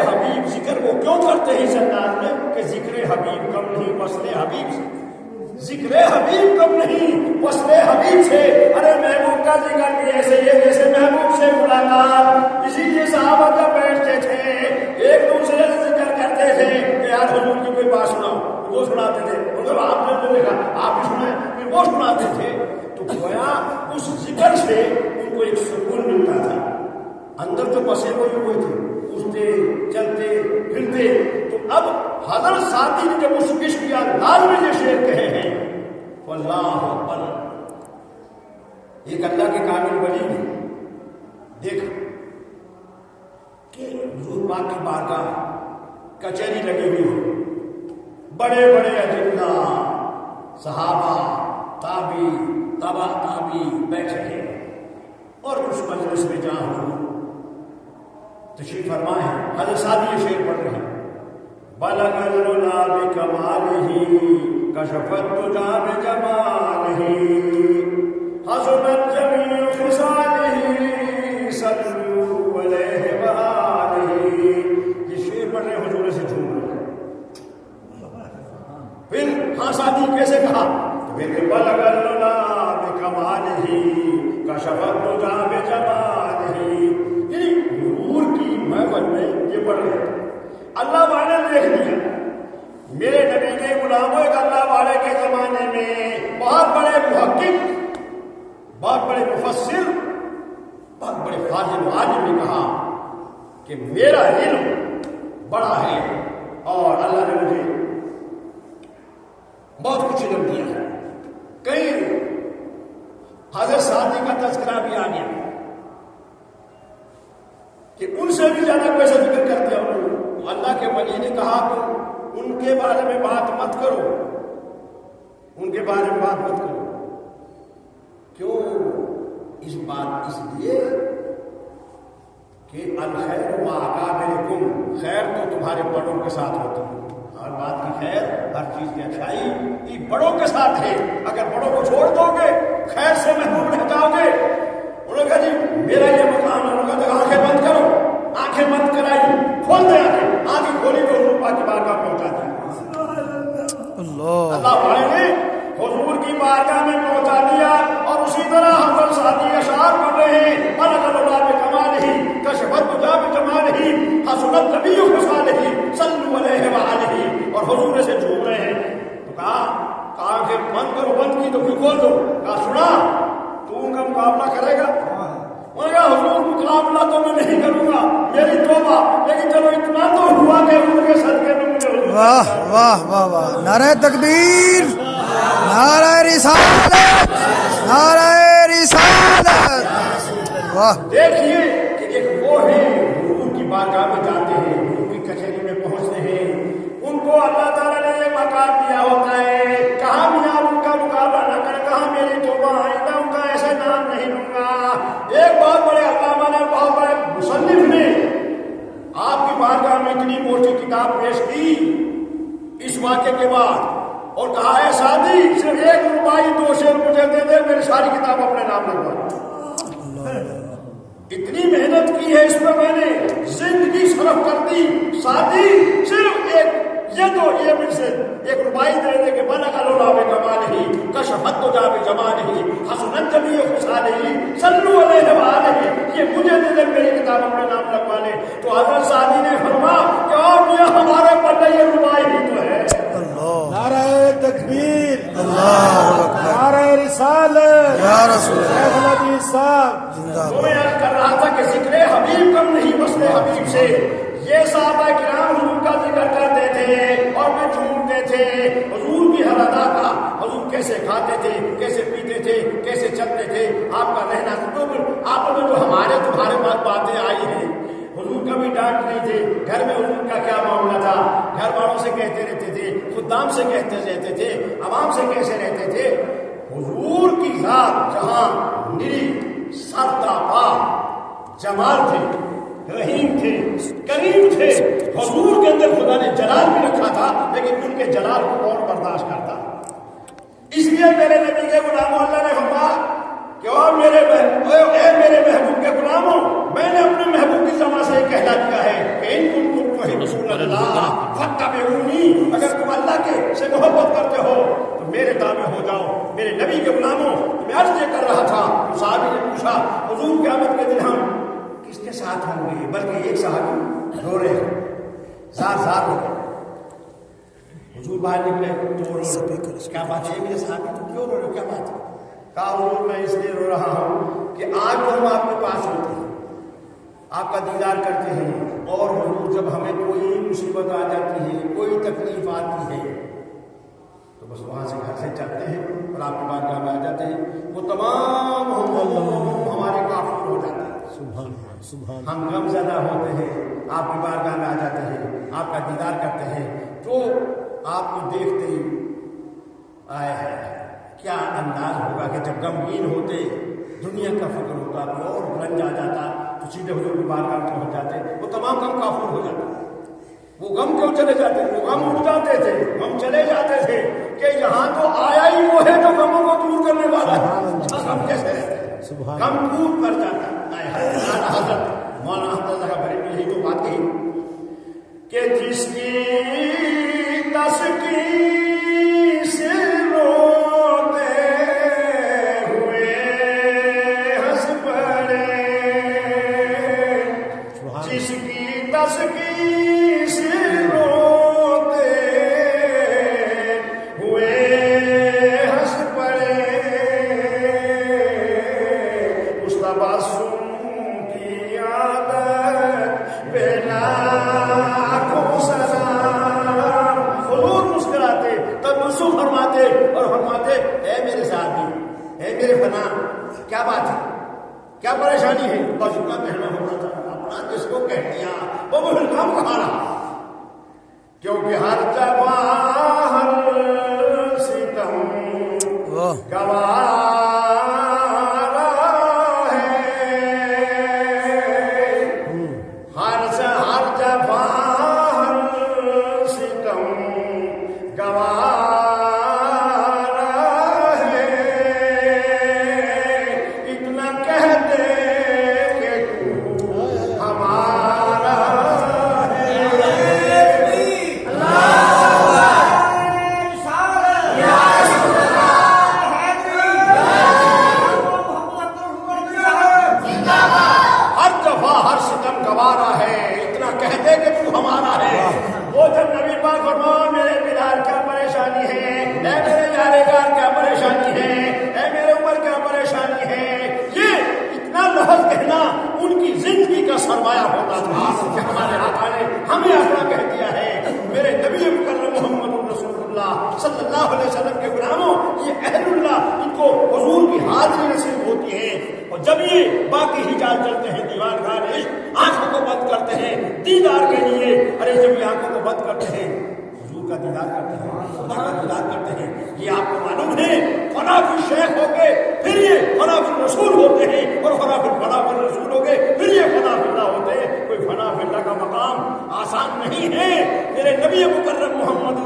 حبیب ذکر وہ کیوں کرتے ہیں اس انداز میں کہ ذکر حبیب کم نہیں وصل حبیب سے، ذکر حبیب کم نہیں وصل حبیب سے۔ ارے محبوب کا ذکر بھی ایسے ہی ہے جیسے محبوب سے ملاقات۔ اسی لیے صحابہ جب بیٹھتے تھے ایک دوسرے سے ذکر کرتے تھے کہ یار حضور کی کوئی بات سناؤ، وہ سناتے تھے، مگر آپ نے جو دیکھا آپ بھی سنائیں، پھر وہ سناتے تھے۔ تو گویا اس ذکر سے ان کو ایک سکون ملتا تھا، اندر تو بسے ہوئے تھے، اٹھتے چلتے پھرتے۔ تو اب حضرت سعدی نے جب اس عشق یا انداز میں یہ شعر کہے ہیں واللہ اکبر، ایک اللہ کے کامل ولی نے دیکھ کہ حضور پاک کی بارگاہ کچہری لگی ہوئی ہے، بڑے بڑے اجنہ صحابہ تابعی تبع تابعی بیٹھے ہیں، اور اس مجلس میں جہاں حضور تشریف فرمائے ہیں، حضرت سعدی یہ شعر پڑھ رہے ہیں بلغ العلا بکمالہ کشف الدجی بجمالہ حسنت جمیع خصالہ صلوا علیہ وآلہ۔ یہ شعر پڑھ رہے حضور سے جھوم رہے ہیں۔ پھر ہاں سعدی کیسے کہا؟ پھر بلغ العلا بکمالہ کشف الدجی بجمالہ، یعنی حضور کی محفل میں یہ پڑھ رہے ہیں۔ اللہ والے نے دیکھ لیا میرے نبی کے غلاموں، ایک اللہ والے کے زمانے میں بہت بڑے محقق، بہت بڑے مفسر، بہت بڑے فاضل عالم نے کہا کہ میرا علم بڑا ہے اور اللہ نے مجھے بہت کچھ علم دیا ہے۔ کئی حضرت سعدی کا تذکرہ بھی آ گیا کہ ان سے بھی زیادہ کیسے ذکر کرتے ہیں۔ اللہ کے ولی نے کہا تو ان کے بارے میں بات مت کرو، ان کے بارے میں بات مت کرو۔ کیوں؟ اس بات اس لیے کہ الخیر مع اکابرکم، خیر تو تمہارے بڑوں کے ساتھ ہوتی ہے، ہر بات کی خیر، ہر چیز کی اچھائی یہ بڑوں کے ساتھ ہے۔ اگر بڑوں کو چھوڑ دو گے، خیر سے محروم رہ جاؤ گے۔ انہوں نے کہا جی میرا یہ مقام ہے، انہوں نے کہا آنکھیں بند کرو، آنکھیں بند کرائی، کھول دے آنکھیں کھولی تو حضور پاک کی بارگاہ پہنچا دیا۔ اللہ والے نے حضور کی بارگاہ میں پہنچا دیا۔ اور اسی طرح حضرت سعدی اشعار پڑھ رہے ہیں بلغ العلا بکمالہ کشف الدجی بجمالہ حسنت جمیع خصالہ صلوا علیہ وآلہ، اور حضور سے جھوم رہے ہیں۔ تو کہا آنکھیں بند کرو، بند کی تو پھر کھول دو۔ کہا سنا تو ان کا مقابلہ کرے گا؟ انہوں نے کہا حضور مقابلہ تو میں نہیں کروں گا، میری توبہ، لیکن چلو اتنا تو ہوا کہ ان کے صدقے میں مجھے حضور۔ واہ واہ واہ واہ، نعرہ تکبیر، نعرہ رسالت، نعرہ رسالت، واہ۔ دیکھیے کہ ایک وہ ہے حضور کی بارگاہ میں جاتے ہیں، حضور کی کچہری میں پہنچتے ہیں، ان کو اللہ تعالیٰ نے یہ مقام دیا ہوتا ہے۔ کہاں میاں ان کا مقابلہ نہ کرے، کہاں میری توبہ، آئندہ ان کا ایسا نام نہیں لوں گا۔ ایک بہت بڑے علامہ نے، بہت بڑے مصنف نے آپ کی بارگاہ میں اتنی موٹی کتاب پیش کی اس واقعے کے بعد، اور کہا ہے سعدی صرف 1 روپائی 2 شعر مجھے دے دے، میری ساری کتاب اپنے نام لگوا۔ اتنی محنت کی ہے اس میں، میں نے زندگی صرف کر دی، سعدی صرف یہ مجھ سے 1 روپائی دے دے کہ بلغ العلا بکمالہ کشف الدجی بجمالہ حسنت جمیع خصالہ صلوا علیہ وآلہ، یہ مجھے دے دے، میری کتاب اپنے نام لگوا لے۔ تو حضرت سعدی نے فرمایا کہ اور یہ ہمارے پلے یہ روپائی ہی تو ہے۔ نعرہ تکبیر، اللہ اکبر، نعرہ رسالت، یا رسول اللہ، شیخ الحدیث صاحب زندہ تو میں عرض کر رہا تھا کہ ذکر حبیب کم نہیں وصل حبیب سے۔ یہ صحابہ کرام حضور کا ذکر کرتے تھے اور میں جھومتے تھے حضور کی ہر ادا کا، حضور کیسے کھاتے تھے، کیسے پیتے تھے، کیسے چلتے تھے، آپ کا رہنا۔ آپ میں جو ہمارے تمہارے پاس باتیں آئی ہیں، حضور کا بھی ڈانٹ نہیں تھے، گھر میں حضور کا کیا معاملہ تھا، گھر والوں سے کہتے رہتے تھے، خدام سے کہتے رہتے تھے، عوام سے کیسے رہتے تھے۔ حضور کی ذات جہاں نری سرتاپا جمال تھے، رحیم تھے، کریم تھے، حضور کے اندر خدا نے جلال بھی رکھا تھا، لیکن ان کے جلال کو کون برداشت کرتا۔ اس لیے میرے نبی کے غلاموں اللہ نے فرمایا کہ اور میرے محبوب کے غلاموں، میں نے اپنے محبوب کی زبان سے یہ کہہ دیا ہے کہ ان کنتم محبت کرتے ہو تو میرے تابع ہو جاؤ، میرے نبی کے غلاموں۔ میں عرض یہ کر رہا تھا، صحابی نے پوچھا حضور قیامت کے دن ہم کس کے ساتھ ہوں گے؟ بلکہ ایک صحابی رو رہے ہیں، زار ہو گئے۔ حضور باہر نکلے تو رو رہے، کیا بات ہے میرے صحابی تو کیوں رو رہے، کیا بات ہے؟ کہا حضور میں اس لیے رو رہا ہوں کہ آج تو ہم آپ کے پاس ہوتے ہیں، آپ کا دیدار کرتے ہیں، اور حضور جب ہمیں کوئی مصیبت آ جاتی ہے، کوئی تکلیف آتی ہے تو بس وہاں سے گھر سے چلتے ہیں اور آپ کی بارگاہ میں آ جاتے ہیں، وہ تمام ہمارے کافر ہو جاتے ہیں، ہم غم زدہ ہوتے ہیں، آپ کی بارگاہ میں آ جاتے ہیں، آپ کا دیدار کرتے ہیں، تو آپ کو دیکھتے ہی آئے ہیں کیا انداز ہوگا کہ جب غمگین ہوتے، دنیا کا فکر ہوتا، کوئی اور رنج آ جاتا تو سیدھے حضور کی بارگاہ میں پہنچ جاتے، وہ تمام غم کافر ہو جاتے۔ وہ غم کیوں چلے جاتے؟ وہ غم اٹھ جاتے تھے، غم چلے جاتے تھے کہ یہاں تو آیا ہی وہ ہے جو غموں کو دور کرنے والا ہے، غم کیسے رہتے ہیں؟ غم دور کر جاتا ہے۔ حضرت مولانا احمد رضا بریلوی یہی تو بات کہی کہ جس کی تسکین سے روتے ہوئے ہنس پڑے، جس کی تسکین سے روتے ہوئے ہنس پڑے، اس تبسم کی عادت بنا تبسم فرماتے اور فرماتے اے میرے صحابی، اے میرے فنا، کیا بات ہے، کیا پریشانی ہے؟ بس اتنا کہنا ہوتا تھا، اپنا جس کو کہہ دیا وہ غم کہاں رہا، کیونکہ ہر جگہ ہر ستم گوارا ہے، ہر جگہ ہر ستم گوارا ہے، اتنا کہہ دے کہ تو ہمارا ہے۔ ہر دفعہ ہر ستم گوارا ہے، اتنا کہہ دے کہ تو ہمارا ہے۔ وہ جب نبی پاک فرمایا میرے بلال کیا پریشانی ہے، اے میرے یارگار کیا پریشانی ہے، اے میرے عمر کیا پریشانی ہے، یہ اتنا لفظ کہنا ان کی زندگی کا سرمایہ ہوتا تھا کہ ہمارے آقا نے ہمیں اپنا کہہ دیا ہے۔ میرے نبی مکرم محمد رسول اللہ صلی اللہ علیہ وسلم کے غلاموں، یہ اہل اللہ، ان کو حضور کی حاضری نصیب ہوتی ہے، اور جب یہ باقی حجاز چلتے ہیں، دیوان گھر آنکھوں کو بند کرتے ہیں دیدار کے لیے، ارے جب یہ آنکھوں کو بند کرتے ہیں حضور کا دیدار کرتے ہیں، خدا کا دیدار کرتے ہیں، یہ آپ کو معلوم ہے فنا فی شیخ ہو کے پھر یہ فنا فی رسول ہوتے ہیں، اور فنا فی رسول ہو کے پھر یہ فنا فی اللہ ہوتے ہیں۔ کوئی فنا فی اللہ کا مقام آسان نہیں ہے۔ میرے نبی مکرم محمد